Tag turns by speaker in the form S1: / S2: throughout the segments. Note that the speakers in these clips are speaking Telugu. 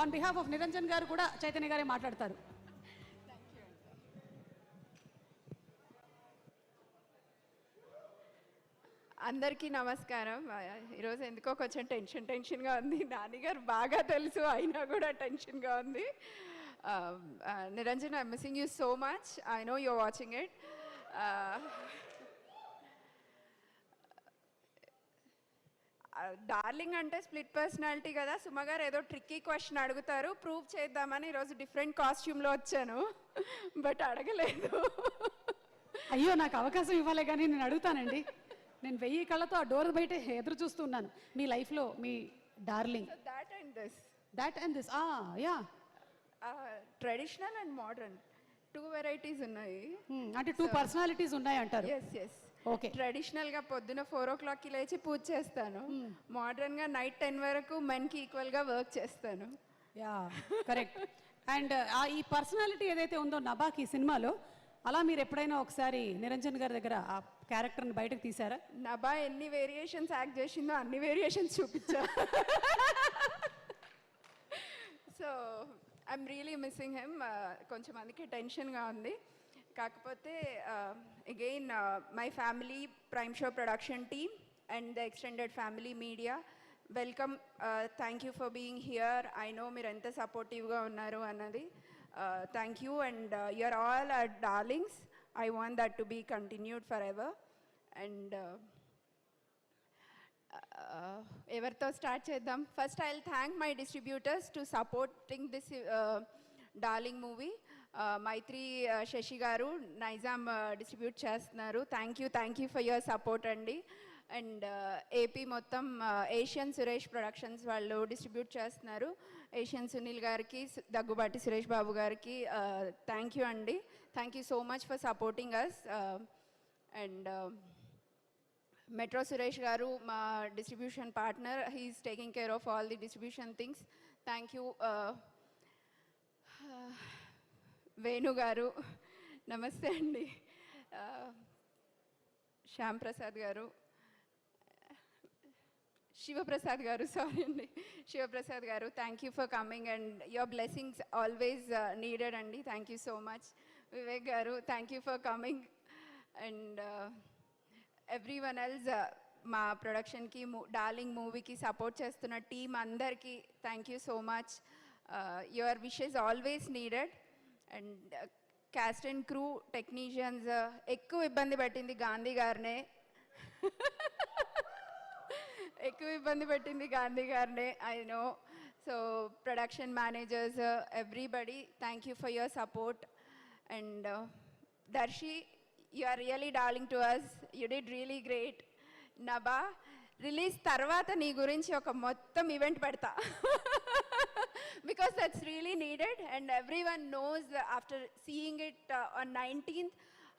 S1: ఆన్ బిహాఫ్ ఆఫ్ నిరంజన్ గారు కూడా చైతన్య గారే మాట్లాడతారు.
S2: అందరికీ నమస్కారం. ఈరోజు ఎందుకో కొంచెం టెన్షన్గా ఉంది. నాన్నగారు బాగా తెలుసు, అయినా కూడా టెన్షన్గా ఉంది. Niranjan, I missing you so much. I know you're watching it. Darling అంటే స్ప్లిట్ పర్సనాలిటీ కదా. సుమ గారు ఏదో ట్రిక్కీ క్వశ్చన్ అడుగుతారు, ప్రూవ్ చేద్దామని ఈరోజు డిఫరెంట్ కాస్ట్యూమ్లో వచ్చాను, బట్ అడగలేదు.
S1: అయ్యో, నాకు అవకాశం ఇవ్వాలి కానీ నేను అడుగుతానండి. నేను 1000 కళ్ళతో ఆ డోర్ బయట ఎదురు చూస్తున్నాను. మీ లైఫ్లో మీ Darling. That and this yeah,
S2: traditional and modern 2 varieties ఉన్నాయి.
S1: అంటే 2 పర్సనాలిటీస్ ఉన్నాయి అంటారు.
S2: ఎస్. ఓకే. ట్రెడిషనల్గా పొద్దున 4 o'clockకి లేచి పూజ చేస్తాను. మోడర్న్గా నైట్ 10 వరకు మెన్కి ఈక్వల్గా వర్క్ చేస్తాను.
S1: Yeah, correct. అండ్ ఈ పర్సనాలిటీ ఏదైతే ఉందో నభాకి ఈ సినిమాలో, అలా మీరు ఎప్పుడైనా ఒకసారి నిరంజన్ గారి దగ్గర ఆ క్యారెక్టర్ని బయటకు తీసారా?
S2: నభా ఎన్ని వేరియేషన్స్ యాక్ట్ చేసిందో అన్ని వేరియేషన్స్ చూపించా. So I'm really missing him. కొంచెం అందుకే టెన్షన్గా ఉంది. కాకపోతే again my family, prime show production team and the extended family media, welcome. Thank you for being here. I know మీరు ఎంత సపోర్టివ్గా ఉన్నారు అన్నది. Thank you, and you're all our darlings. I want that to be continued forever. And evertho start cheddam. First I'll thank my distributors to supporting this darling movie. Maitri Shashi garu Nizam distribute chestunaru. Thank you for your support andi. And AP మొత్తం ఏషియన్ సురేష్ ప్రొడక్షన్స్ వాళ్ళు డిస్ట్రిబ్యూట్ చేస్తున్నారు. ఏషియన్ సునీల్ గారికి, దగ్గుబాటి సురేష్ బాబు గారికి థ్యాంక్ యూ అండి. Thank you so much for supporting us. And metro Suresh గారు మా distribution partner. He's taking care of all the distribution things. Thank you. Venu గారు నమస్తే అండి. శ్యామ్ ప్రసాద్ గారు, శివప్రసాద్ గారు, సారీ అండి, శివప్రసాద్ గారు, thank you for coming and your blessings always needed అండి. Thank you so much. Vivek గారు, thank you for coming. And everyone else మా ప్రొడక్షన్కి, డార్లింగ్ మూవీకి సపోర్ట్ చేస్తున్న టీమ్ అందరికీ thank you so much. Your wishes always needed. And cast and crew, technicians, ఎక్కువ ఇబ్బంది పెట్టింది గాంధీ గారినే. I know. So production managers, everybody, thank you for your support. And Darshi, you are really darling to us. You did really great. Nabha, release tarvata nee gurinchi oka mottam event pedta, because that's really needed, and everyone knows after seeing it on 19th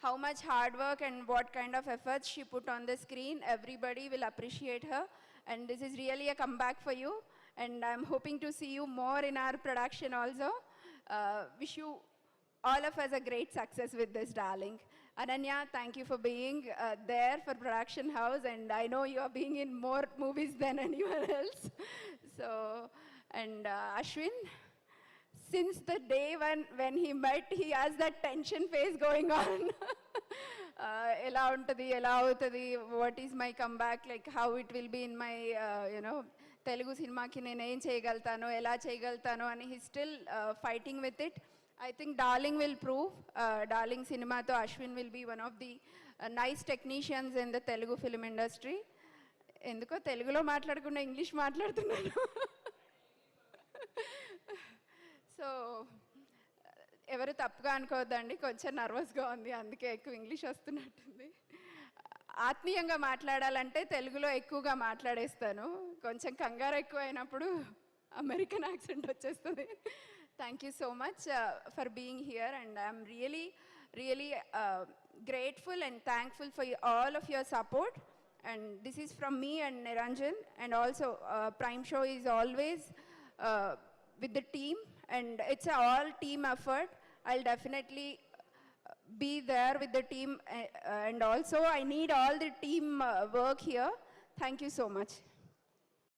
S2: how much hard work and what kind of efforts she put on the screen. Everybody will appreciate her, and this is really a comeback for you, and I'm hoping to see you more in our production also. Wish you all of us a great success with this, darling. Ananya, thank you for being there for production house, and I know you are being in more movies than anyone else. So, and Ashwin, since the day when he met, he has that tension phase going on. Ela untadi, ela avutadi, what is my comeback, like how it will be in my Telugu cinema ki nenu em cheyagaltano, ela cheyagaltano ani he's still fighting with it. I think Darling will prove. Darling cinema to Ashwin will be one of the nice technicians in the Telugu film industry. Enduko Telugulo maatladukunda English maatladutunnanu. So ఎవరు తప్పుగా అనుకోవద్దండి, కొంచెం నర్వస్గా ఉంది, అందుకే ఎక్కువ ఇంగ్లీష్ వస్తున్నట్టుంది. ఆత్మీయంగా మాట్లాడాలంటే తెలుగులో ఎక్కువగా మాట్లాడేస్తాను, కొంచెం కంగారు ఎక్కువ అయినప్పుడు అమెరికన్ యాక్సెంట్ వచ్చేస్తుంది. Thank you so much for being here, and I'm really grateful and thankful for all of your support. And this is from me and Niranjan, and also Prime Show is always with the team, and it's an all team effort. I'll definitely be there with the team, and also I need all the team work here. Thank you so much.